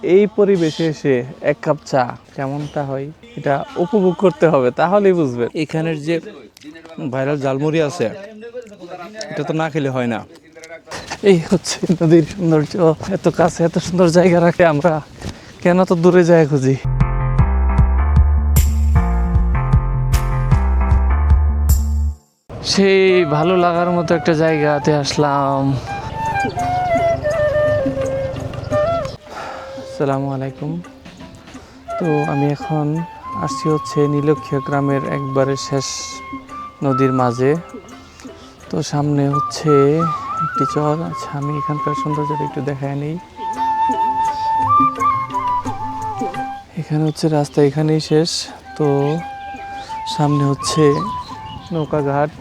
এই পরিবেশে এসে এক কাপ চা কেমনটা হয় এটা উপভোগ করতে হবে, তাহলেই বুঝবেন। এখানের যে ভাইরাল ঝালমুড়ি আছে এটা তো না খেলে হয় না। এই হচ্ছে নদীর সৌন্দর্য। এত কাছে এত সুন্দর জায়গা রাখে আমরা কেন তো দূরে যায় খুঁজি। সেই ভালো লাগার মতো একটা জায়গাতে আসলাম। আসসালামু আলাইকুম। তো আমি এখন আসছি হচ্ছে নীলক্ষিয়া গ্রামের একবারে শেষ নদীর মাঝে। তো সামনে হচ্ছে একটি চর। আচ্ছা, আমি এখানকার সৌন্দর্যটা একটু দেখায় নিই। এখানে হচ্ছে রাস্তা এখানেই শেষ। তো সামনে হচ্ছে নৌকা ঘাট,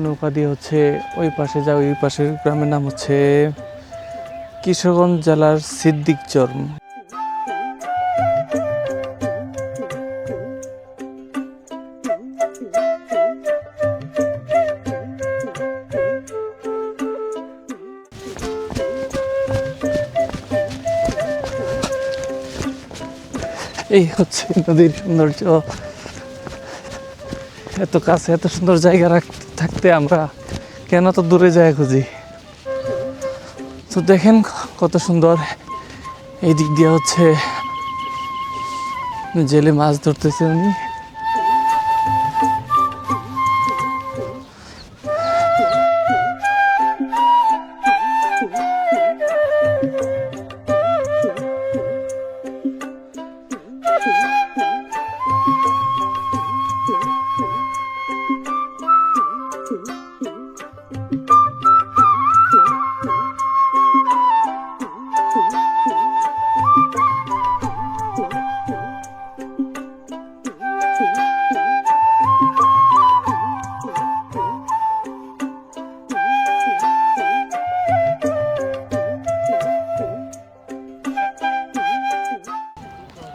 নৌকা দিয়ে হচ্ছে ওই পাশে যাও। ওই পাশের গ্রামের নাম হচ্ছে কিশোরগঞ্জ জেলার সিদ্দিকচর। এই হচ্ছে নদীর সৌন্দর্য। এত কাছে এত সুন্দর জায়গা থাকতে আমরা কেন তো দূরে যায় খুঁজি। তো দেখেন কত সুন্দর। এই দিক দিয়ে হচ্ছে জেলে মাছ ধরতেছে উনি।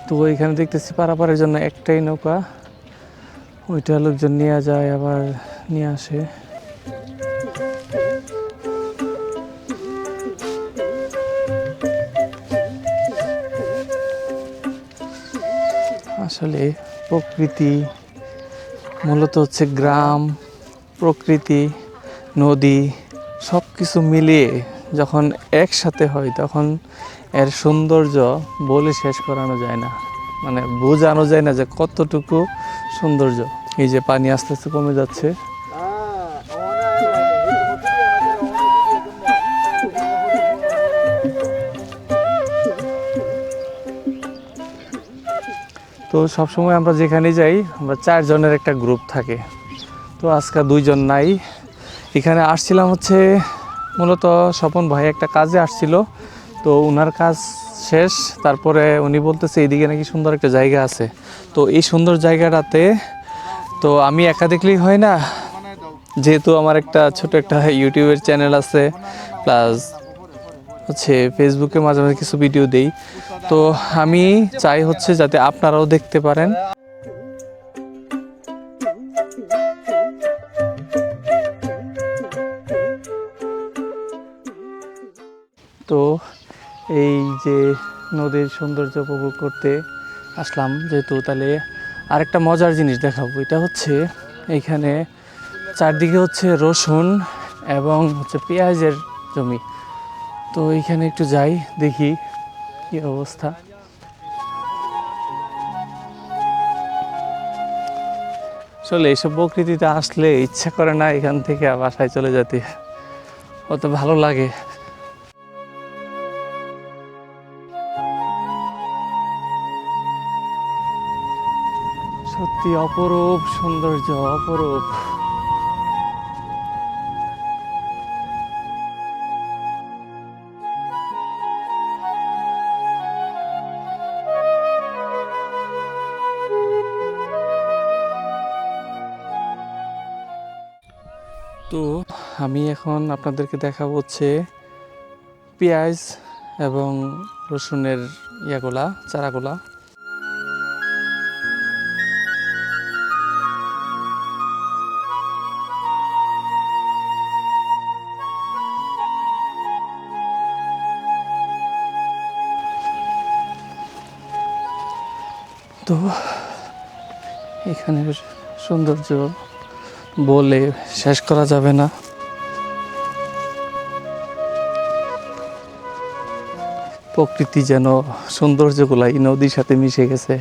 তো এখানে দেখতেছি পারাপারের জন্য একটাই নৌকা, ওইটা লোকজন নিয়ে যায় আবার নিয়ে আসে। আসলে প্রকৃতি মূলত হচ্ছে গ্রাম, প্রকৃতি, নদী সব কিছু মিলিয়ে যখন একসাথে হয় তখন এর সৌন্দর্য বলে শেষ করানো যায় না, মানে বোঝানো যায় না যে কতটুকু সৌন্দর্য। এই যে পানি আস্তে আস্তে কমে যাচ্ছে। তো সবসময় আমরা যেখানে যাই আমরা 4 জনের একটা গ্রুপ থাকে। তো আজকে 2 জন নাই। এখানে আসছিলাম হচ্ছে মূলত স্বপন ভাই একটা কাজে আসছিল। তো ওনার কাজ শেষ, তারপরে উনি বলতেছে এইদিকে নাকি সুন্দর একটা জায়গা আছে। তো এই সুন্দর জায়গাটাতে তো আমি একা দেখলেই হয় না, যেহেতু আমার একটা ছোট একটা ইউটিউবের চ্যানেল আছে, প্লাস হচ্ছে ফেসবুকে মাঝে মাঝে কিছু ভিডিও দেই। তো আমি চাই হচ্ছে যাতে আপনারাও দেখতে পারেন। তো এই যে নদীর সৌন্দর্য উপভোগ করতে আসলাম যেহেতু, তাহলে আরেকটা মজার জিনিস দেখাবো। এটা হচ্ছে এইখানে চারদিকে হচ্ছে রসুন এবং হচ্ছে পেঁয়াজের জমি। তো এইখানে একটু যাই দেখি কি অবস্থা। আসলে এইসব প্রকৃতিতে আসলে ইচ্ছা করে না এখান থেকে বাসায় চলে যেতে, অত ভালো লাগে। সত্যি অপরূপ সৌন্দর্য, অপরূপ। তো আমি এখন আপনাদেরকে দেখাবো হচ্ছে পেঁয়াজ এবং রসুনের ইয়াগুলা, চারাগুলা। তো এখানের সৌন্দর্য বলে শেষ করা যাবে না। প্রকৃতি যেন সৌন্দর্যগুলো এই নদীর সাথে মিশে গেছে।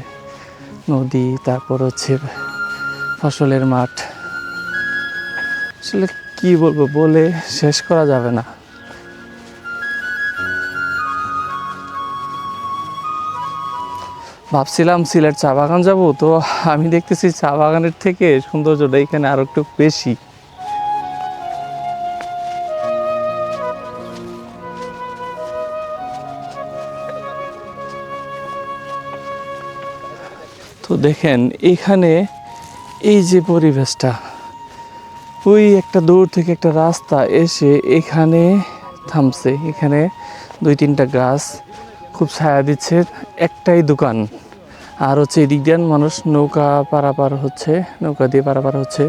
নদী, তারপর হচ্ছে ফসলের মাঠ, আসলে কি বলবো, বলে শেষ করা যাবে না। ভাবছিলাম সিলেট চা বাগান যাবো, তো আমি দেখতেছি চা বাগানের থেকে সৌন্দর্যটা এখানে আরো একটু বেশি। তো দেখেন এখানে এই যে পরিবেশটা, ওই একটা দূর থেকে একটা রাস্তা এসে এখানে থামছে। এখানে 2-3টা গাছ খুব ছায়া দিচ্ছে, একটাই দোকান। আর হচ্ছে এদিক দিয়ে মানুষ নৌকা পারাপার হচ্ছে, নৌকা দিয়ে পারাপার হচ্ছে।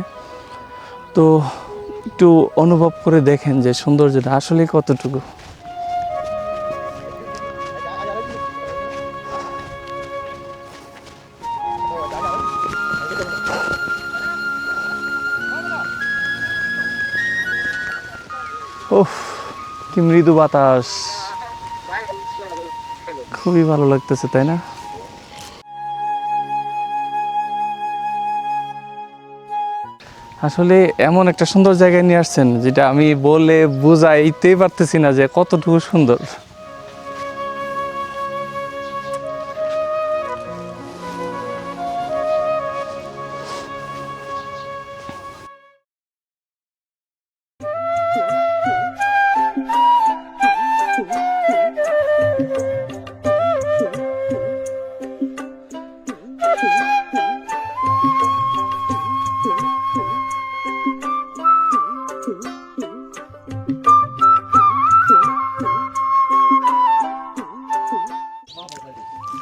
তো একটু অনুভব করে দেখেন যে সৌন্দর্যটা আসলে কতটুকু। ওহ, কি মৃদু বাতাস, খুবই ভালো লাগতেছে, তাই না? আসলে এমন একটা সুন্দর জায়গায় নিয়ে আসছেন যেটা আমি বলে বোঝাইতেই পারতেছি না যে কতটুকু সুন্দর।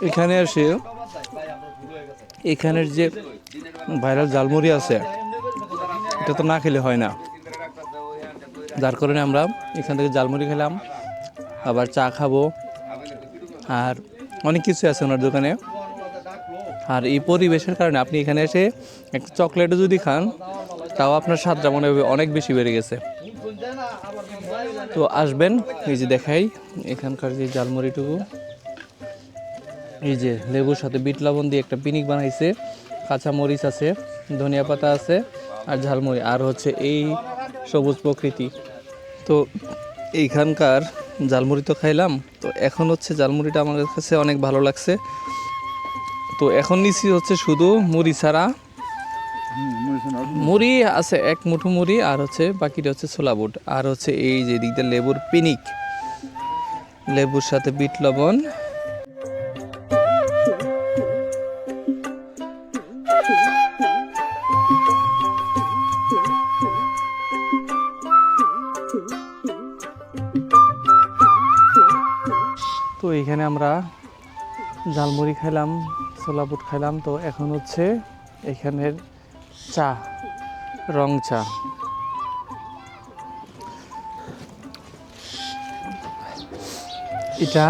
এখানে এসে এখানের যে ভাইরাল ঝালমুড়ি আছে, এটা তো না খেলে হয় না। যার কারণে আমরা এখান থেকে ঝালমুড়ি খেলাম, আবার চা খাবো, আর অনেক কিছু আছে ওনার দোকানে। আর এই পরিবেশের কারণে আপনি এখানে এসে একটা চকলেটও যদি খান, তাও আপনার স্বাদটা মনে হবে অনেক বেশি বেড়ে গেছে। তো আসবেন, এই যে দেখাই এখানকার যে ঝালমুড়িটুকু, এই যে লেবুর সাথে বিট লবণ দিয়ে একটা পিনিক বানাইছে, কাঁচা মরিচ আছে, ধনিয়া পাতা আছে, আর ঝালমুড়ি, আর হচ্ছে এই সবুজ প্রকৃতি। তো এইখানকার ঝালমুড়ি তো খাইলাম, তো এখন হচ্ছে ঝালমুড়িটা আমার কাছে অনেক ভালো লাগছে। তো এখন নিচ্ছি হচ্ছে শুধু মুড়ি ছাড়া, মুড়ি আছে এক মুঠো মুড়ি, আর হচ্ছে বাকিটা হচ্ছে ছোলা বুট, আর হচ্ছে এই যে দিকটা লেবুর পিনিক, লেবুর সাথে বিট লবণ। তো এইখানে আমরা ঝালমুড়ি খাইলাম, ছোলা বুট খাইলাম। তো এখন হচ্ছে এখানের চা, রং চা। এটা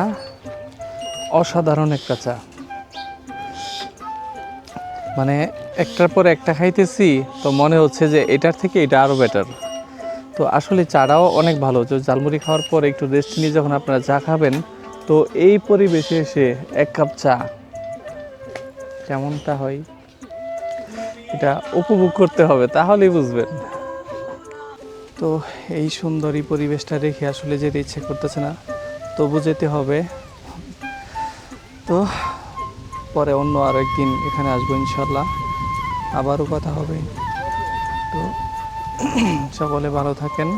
অসাধারণ একটা চা, মানে একটার পর একটা খাইতেছি তো মনে হচ্ছে যে এটার থেকে এটা আরও বেটার। তো আসলে চাটাও অনেক ভালো। তো ঝালমুড়ি খাওয়ার পর একটু রেস্ট নিয়ে যখন আপনারা চা খাবেন, তো এই পরিবেশে এসে এক কাপ চা কেমনটা হয় এটা উপভোগ করতে হবে, তাহলেই বুঝবেন। তো এই সুন্দরী পরিবেশটা রেখে আসলে যেতে ইচ্ছে করতেছে না, তবু যেতে হবে। তো পরে অন্য আর একদিন এখানে আসবো ইনশাল্লাহ, আবারও কথা হবে। তো সকলে ভালো থাকেন,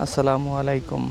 আসসালামু আলাইকুম।